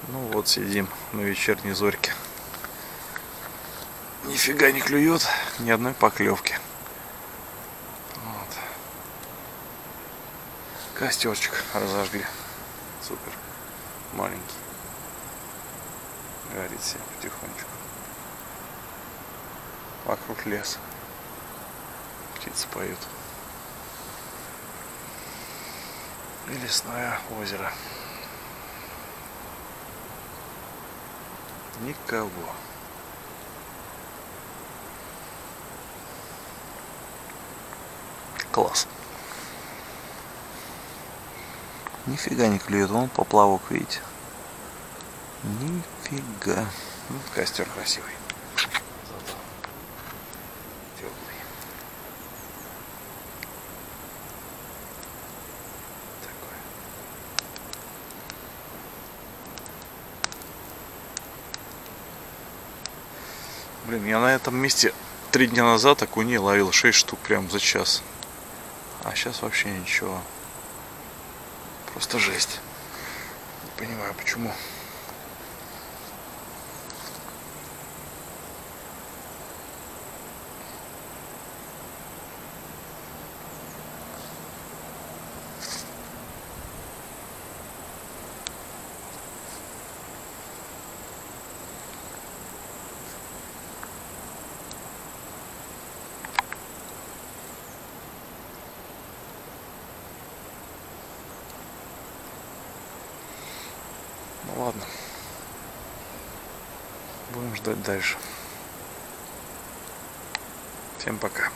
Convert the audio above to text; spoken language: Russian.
Ну вот сидим на вечерней зорьке. Нифига не клюет, ни одной поклевки. Вот. Костерчик разожгли. Супер. Маленький. Горит себе потихонечку. Вокруг лес. Птицы поют. И лесное озеро. Никого. Класс. Нифига не клюет. Вон поплавок, видите? Нифига. Ну, костер красивый. Зато теплый. Такой. Блин, я на этом месте 3 дня назад окуней ловил 6 штук прям за час. А сейчас вообще ничего. Просто жесть. Не понимаю почему. Ну ладно. Будем ждать дальше. Всем пока.